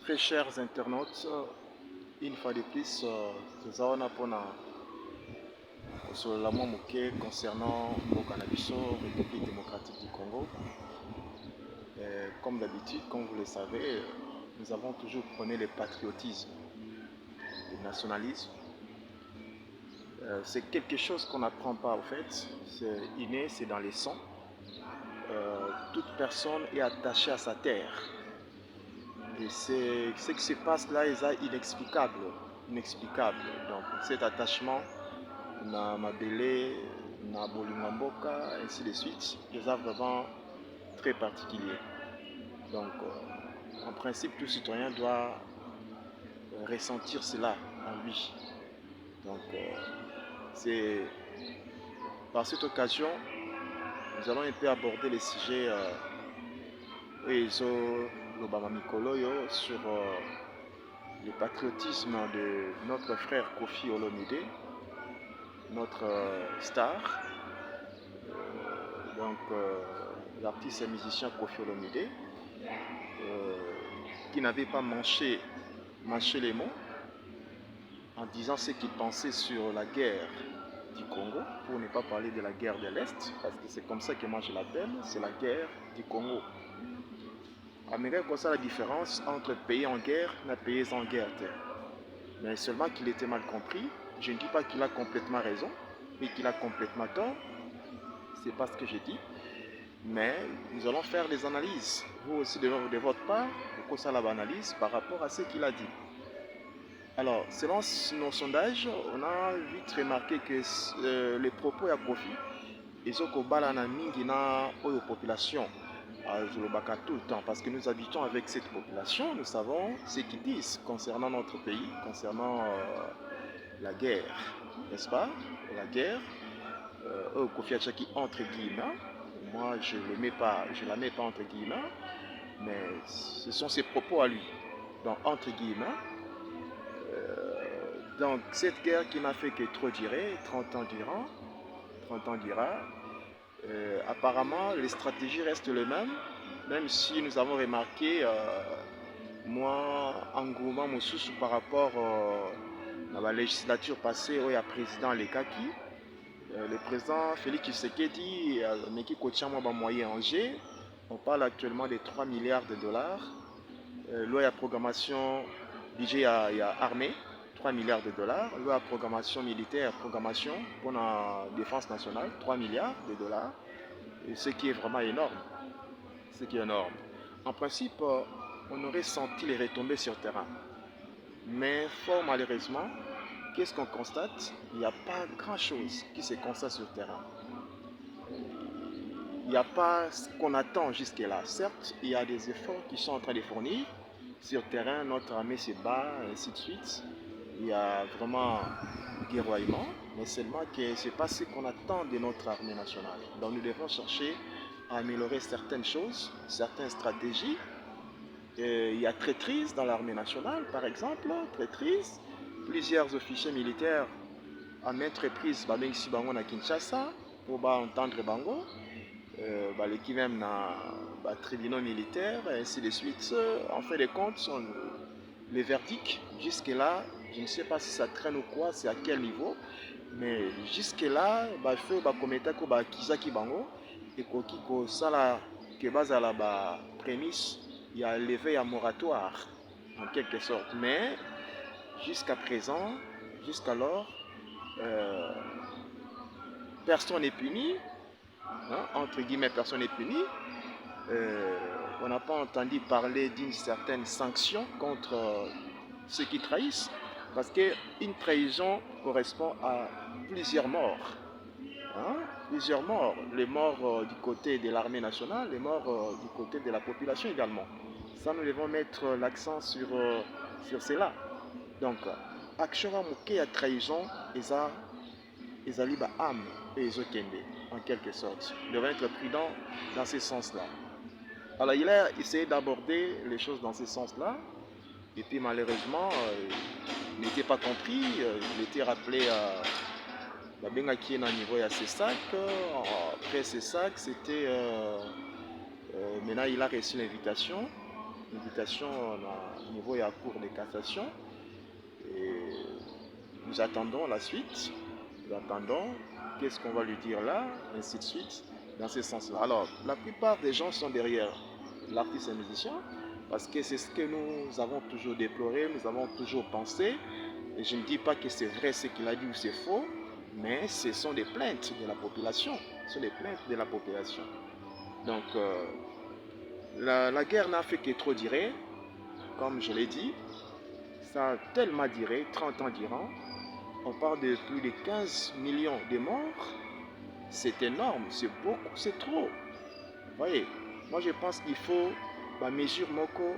Très chers internautes, une fois de plus, nous avons pour la moquée concernant Mokanabiso, République démocratique du Congo. Comme d'habitude, comme vous le savez, nous avons toujours prôné le patriotisme, le nationalisme. C'est quelque chose qu'on n'apprend pas en fait, c'est inné, c'est dans les sangs. Toute personne est attachée à sa terre. Et ce qui se passe là est inexplicable. Inexplicable. Donc cet attachement, na Mabélé, na Bolingamboka, ainsi de suite, est vraiment très particulier. Donc en principe, tout citoyen doit ressentir cela en lui. Donc c'est par cette occasion, nous allons un peu aborder les sujets sur le patriotisme de notre frère Koffi Olomide, notre star, l'artiste et musicien Koffi Olomide, qui n'avait pas mâché les mots en disant ce qu'il pensait sur la guerre du Congo, pour ne pas parler de la guerre de l'Est, parce que c'est comme ça que moi je l'appelle, c'est la guerre du Congo. Amérique, quoi ça la différence entre pays en guerre et pays en guerre. Mais seulement qu'il était mal compris. Je ne dis pas qu'il a complètement raison, mais qu'il a complètement tort. C'est pas ce que je dis. Mais nous allons faire des analyses. Vous aussi de votre part, pourquoi ça l'analyse par rapport à ce qu'il a dit. Alors, selon nos sondages, on a vite remarqué que les propos à Koffi, ils ont mingi na population. Tout le temps, parce que nous habitons avec cette population, nous savons ce qu'ils disent concernant notre pays, concernant la guerre, n'est-ce pas? La guerre, Koffi Achaki entre guillemets, moi je ne la mets pas entre guillemets, mais ce sont ses propos à lui, donc entre guillemets. Donc cette guerre qui n'a fait que trop durer, 30 ans durant, apparemment les stratégies restent les mêmes, même si nous avons remarqué moi engouement Moussous par rapport à la législature passée où il y a président Lekaki, le président Félix Tshisekedi Neki Kotiama moyen Angers, on parle actuellement de 3 milliards de dollars. Là il y a programmation budget, il y a armée 3 milliards de dollars, là il y a programmation militaire, programmation pour la défense nationale 3 milliards de dollars, et ce qui est vraiment énorme. Ce qui est énorme. En principe, on aurait senti les retombées sur le terrain. Mais fort malheureusement, qu'est-ce qu'on constate? Il n'y a pas grand-chose qui se constate sur le terrain. Il n'y a pas ce qu'on attend jusque-là. Certes, il y a des efforts qui sont en train de fournir. Sur le terrain, notre armée se bat, ainsi de suite. Il y a vraiment guerroiement, mais seulement que ce n'est pas ce qu'on attend de notre armée nationale. Donc nous devons chercher à améliorer certaines choses, certaines stratégies. Il y a traîtrise dans l'armée nationale, par exemple, traîtrise. Plusieurs officiers militaires à maintes reprises, ici à Kinshasa, pour entendre Bango, l'équipe même dans tribunaux militaires, et ainsi de suite. En fait de compte, les verdicts, jusque-là, je ne sais pas si ça traîne ou quoi, c'est à quel niveau, mais jusque-là, il faut commettre Kizaki Bango, et qu'il sala que base à la prémisse, il y a levé un moratoire, en quelque sorte. Mais jusqu'à présent, jusqu'alors, personne n'est puni, hein, entre guillemets, personne n'est puni. On n'a pas entendu parler d'une certaine sanction contre ceux qui trahissent, parce qu'une trahison correspond à plusieurs morts. Hein? Plusieurs morts, les morts du côté de l'armée nationale, les morts du côté de la population également. Ça, nous devons mettre l'accent sur cela. Donc, action à trahison, ils ont âme et ils ont en quelque sorte. Nous devons être prudents dans ce sens-là. Alors, il a essayé d'aborder les choses dans ce sens-là, et puis malheureusement, il n'était pas compris, il était rappelé à la benga qui est au niveau de ces sacs. Après ces sacs, c'était maintenant il a reçu l'invitation invitation au niveau de la Cour de cassation. Et nous attendons la suite. Nous attendons qu'est-ce qu'on va lui dire là, ainsi de suite, dans ce sens-là. Alors, la plupart des gens sont derrière l'artiste et musicien parce que c'est ce que nous avons toujours déploré, nous avons toujours pensé. Et je ne dis pas que c'est vrai ce qu'il a dit ou c'est faux, mais ce sont des plaintes de la population. Ce sont des plaintes de la population. Donc, la guerre n'a fait que trop durer, comme je l'ai dit. Ça a tellement duré, 30 ans durant. On parle de plus de 15 millions de morts. C'est énorme, c'est beaucoup, c'est trop. Vous voyez, moi je pense qu'il faut la mesure moko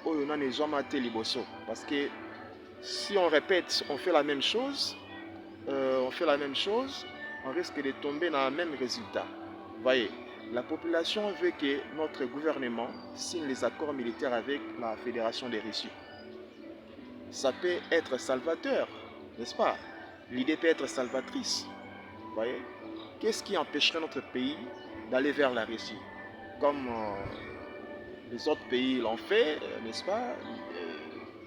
oyo na nezwama te liboso. Parce que si on répète, on fait la même chose, on risque de tomber dans le même résultat. Vous voyez, la population veut que notre gouvernement signe les accords militaires avec la Fédération des Russes. Ça peut être salvateur, n'est-ce pas? L'idée peut être salvatrice. Vous voyez? Qu'est-ce qui empêcherait notre pays d'aller vers la Russie? Comme les autres pays l'ont fait, n'est-ce pas?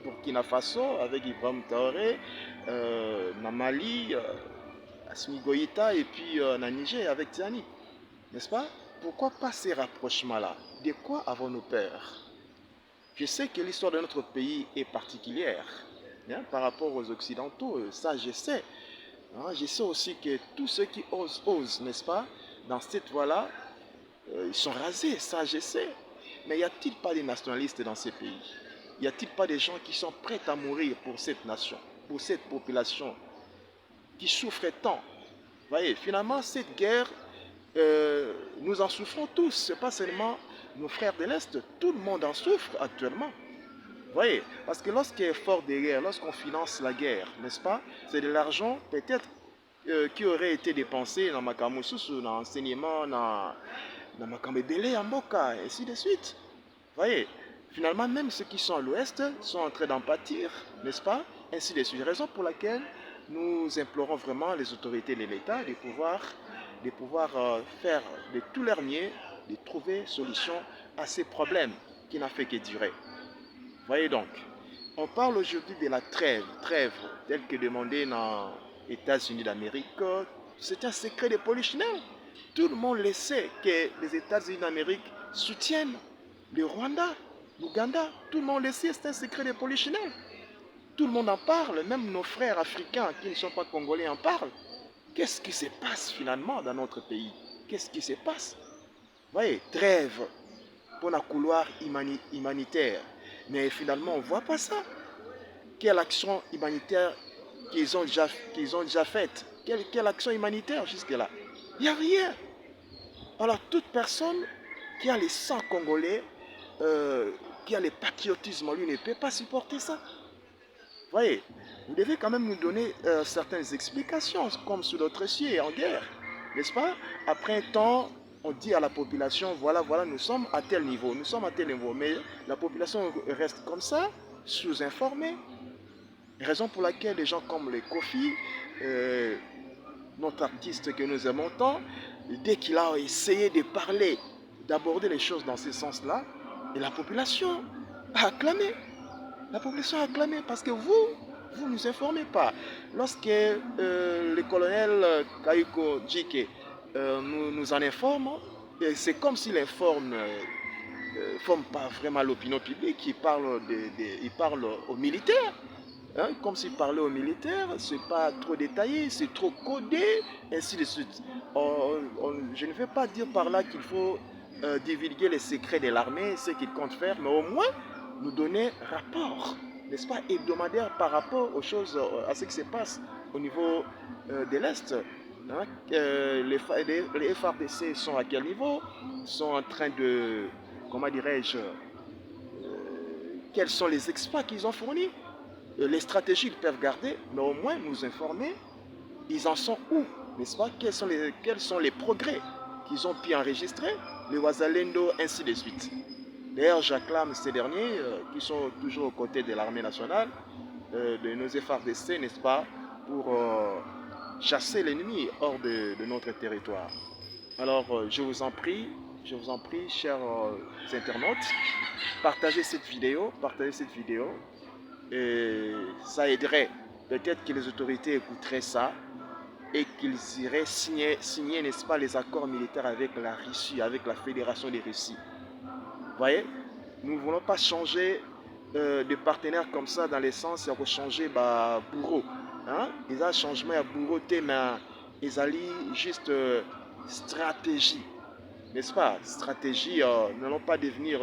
Burkina Faso avec Ibrahim Traoré, na Mali, Assimi Goïta et puis na Niger avec Tiani. N'est-ce pas? Pourquoi pas ces rapprochements-là? De quoi avons-nous peur? Je sais que l'histoire de notre pays est particulière par rapport aux Occidentaux, ça je sais. Je sais aussi que tous ceux qui osent, n'est-ce pas, dans cette voie-là, ils sont rasés, ça je sais. Mais y a-t-il pas des nationalistes dans ces pays? Y a-t-il pas des gens qui sont prêts à mourir pour cette nation, pour cette population qui souffre tant? Vous voyez, finalement, cette guerre, nous en souffrons tous. Ce n'est pas seulement nos frères de l'Est, tout le monde en souffre actuellement. Vous voyez, parce que lorsqu'il y a effort de guerre, lorsqu'on finance la guerre, n'est-ce pas, c'est de l'argent peut-être qui aurait été dépensé dans Makamususu, dans l'enseignement, dans Makambebele, en Boka, et ainsi de suite. Vous voyez, finalement, même ceux qui sont à l'ouest sont en train d'en pâtir, n'est-ce pas, ainsi de suite. Raison pour laquelle nous implorons vraiment les autorités de l'État de pouvoir faire de tout leur mieux, de trouver solution à ces problèmes qui n'a fait que durer. Voyez donc, on parle aujourd'hui de la trêve telle que demandée dans les États-Unis d'Amérique. C'est un secret de polichinelle. Tout le monde le sait que les États-Unis d'Amérique soutiennent le Rwanda, l'Ouganda. Tout le monde le sait, c'est un secret de polichinelle. Tout le monde en parle, même nos frères africains qui ne sont pas congolais en parlent. Qu'est-ce qui se passe finalement dans notre pays? Qu'est-ce qui se passe? Vous voyez, trêve pour la couloir humanitaire. Mais finalement, on ne voit pas ça. Quelle action humanitaire qu'ils ont déjà faite? Quelle action humanitaire jusque-là? Il n'y a rien. Alors, toute personne qui a les sang congolais, qui a le patriotisme, lui ne peut pas supporter ça. Vous voyez, vous devez quand même nous donner certaines explications, comme sur notre ciel en guerre, n'est-ce pas? Après un temps, on dit à la population, voilà, nous sommes à tel niveau, mais la population reste comme ça, sous-informée. Raison pour laquelle des gens comme les Kofi, notre artiste que nous aimons tant, dès qu'il a essayé de parler, d'aborder les choses dans ce sens-là, et la population a acclamé. La population a acclamé parce que vous ne nous informez pas. Lorsque le colonel Kaiko Djike nous en informe, c'est comme s'il informe pas vraiment l'opinion publique, il parle aux militaires. Hein, comme s'il parlait aux militaires, c'est pas trop détaillé, c'est trop codé, ainsi de suite. Je ne veux pas dire par là qu'il faut divulguer les secrets de l'armée, ce qu'il compte faire, mais au moins nous donner rapport, n'est-ce pas, hebdomadaire par rapport aux choses, à ce qui se passe au niveau de l'Est. Hein, les FARDC sont à quel niveau? Sont en train de, comment dirais-je, quels sont les exploits qu'ils ont fournis? Les stratégies qu'ils peuvent garder, mais au moins nous informer, ils en sont où, n'est-ce pas? Quels sont les progrès qu'ils ont pu enregistrer, les Wazalendo, ainsi de suite. D'ailleurs, j'acclame ces derniers qui sont toujours aux côtés de l'armée nationale, de nos FARDC, n'est-ce pas, pour chasser l'ennemi hors de notre territoire. Alors, je vous en prie, je vous en prie, chers internautes, partagez cette vidéo, et ça aiderait. Peut-être que les autorités écouteraient ça et qu'ils iraient signer, n'est-ce pas, les accords militaires avec la Russie, avec la Fédération des Russies. Vous voyez, nous ne voulons pas changer de partenaire comme ça dans le sens où changer bourreau. Hein? Ils ont changement à bourreau, mais ils allaient juste stratégie, n'est-ce pas? Stratégie, n'allons pas devenir,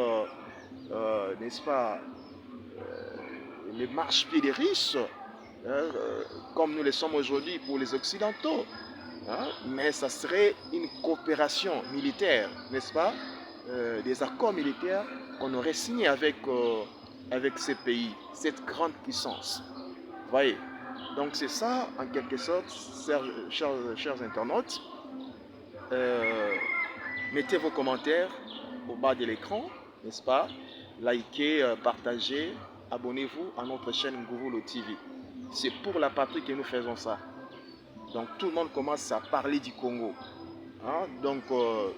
n'est-ce pas, les marche-pieds des riches, comme nous le sommes aujourd'hui pour les Occidentaux. Hein? Mais ça serait une coopération militaire, n'est-ce pas? Des accords militaires qu'on aurait signés avec ces pays, cette grande puissance. Vous voyez? Donc c'est ça, en quelque sorte, chers internautes. Mettez vos commentaires au bas de l'écran, n'est-ce pas? Likez, partagez, abonnez-vous à notre chaîne Nguvulu TV. C'est pour la patrie que nous faisons ça. Donc tout le monde commence à parler du Congo. Hein? Donc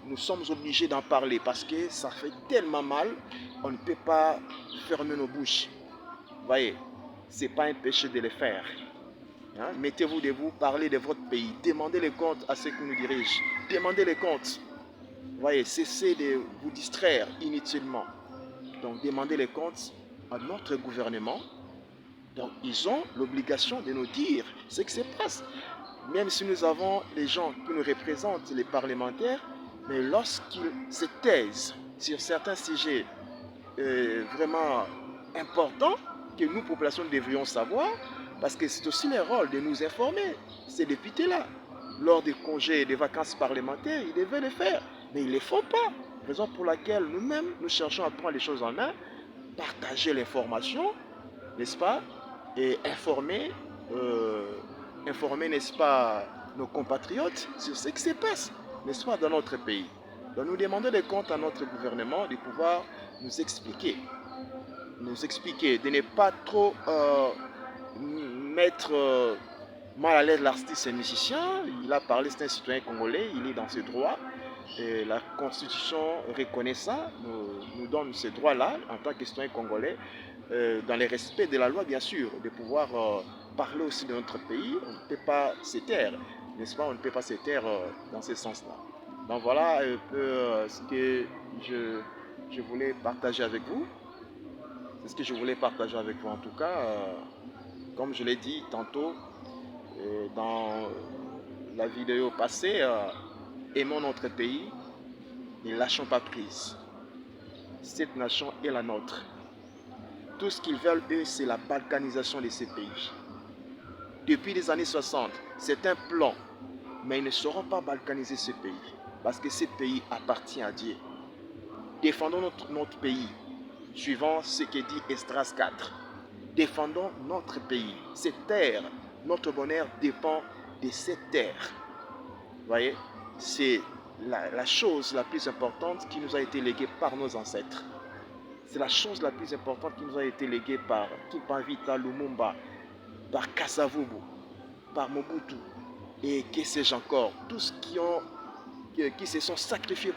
nous sommes obligés d'en parler parce que ça fait tellement mal, on ne peut pas fermer nos bouches. Vous voyez, ce n'est pas un péché de le faire. Hein? Mettez-vous debout, parlez de votre pays, demandez les comptes à ceux qui nous dirigent. Demandez les comptes. Vous voyez, cessez de vous distraire inutilement. Donc demandez les comptes à notre gouvernement. Donc ils ont l'obligation de nous dire ce qui se passe. Même si nous avons les gens qui nous représentent, les parlementaires, mais lorsqu'ils se taisent sur certains sujets vraiment importants que nous, populations, devrions savoir, parce que c'est aussi leur rôle de nous informer, ces députés-là. Lors des congés et des vacances parlementaires, ils devaient le faire, mais ils ne le font pas. Raison pour laquelle nous-mêmes, nous cherchons à prendre les choses en main, partager l'information, n'est-ce pas, et informer, n'est-ce pas, nos compatriotes sur ce qui se passe, n'est-ce pas, dans notre pays. Donc nous demandons des comptes à notre gouvernement de pouvoir nous expliquer, de ne pas trop mettre mal à l'aise l'artiste et musicien. Il a parlé, c'est un citoyen congolais, il est dans ses droits. Et la Constitution reconnaît ça, nous donne ce droit-là en tant que citoyen congolais, dans le respect de la loi bien sûr, de pouvoir parler aussi de notre pays. On ne peut pas se taire, n'est-ce pas? On ne peut pas se taire dans ce sens-là. Donc voilà un peu ce que je voulais partager avec vous. C'est ce que je voulais partager avec vous en tout cas. Comme je l'ai dit tantôt dans la vidéo passée, aimons notre pays, ne lâchons pas prise. Cette nation est la nôtre. Tout ce qu'ils veulent, eux, c'est la balkanisation de ces pays. Depuis les années 60, c'est un plan, mais ils ne sauront pas balkaniser ce pays, parce que ce pays appartient à Dieu. Défendons notre pays, suivant ce que dit Esdras 4. Défendons notre pays, cette terre. Notre bonheur dépend de cette terre. Vous voyez, c'est la chose la plus importante qui nous a été léguée par nos ancêtres. C'est la chose la plus importante qui nous a été léguée par Kimpanvita, Lumumba, par Kasavubu, par Mobutu et que sais-je encore. Tous qui se sont sacrifiés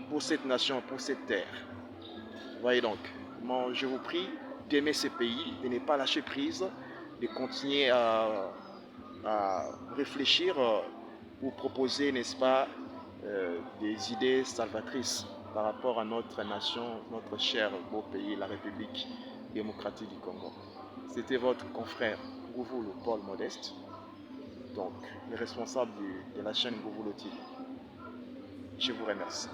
pour cette nation, pour cette terre. Vous voyez donc, je vous prie d'aimer ce pays, de ne pas lâcher prise, de continuer à réfléchir pour proposer, n'est-ce pas, des idées salvatrices par rapport à notre nation, notre cher beau pays, la République démocratique du Congo. C'était votre confrère Nguvulu Paul Modeste, donc le responsable de la chaîne Nguvulu TV. Je vous remercie.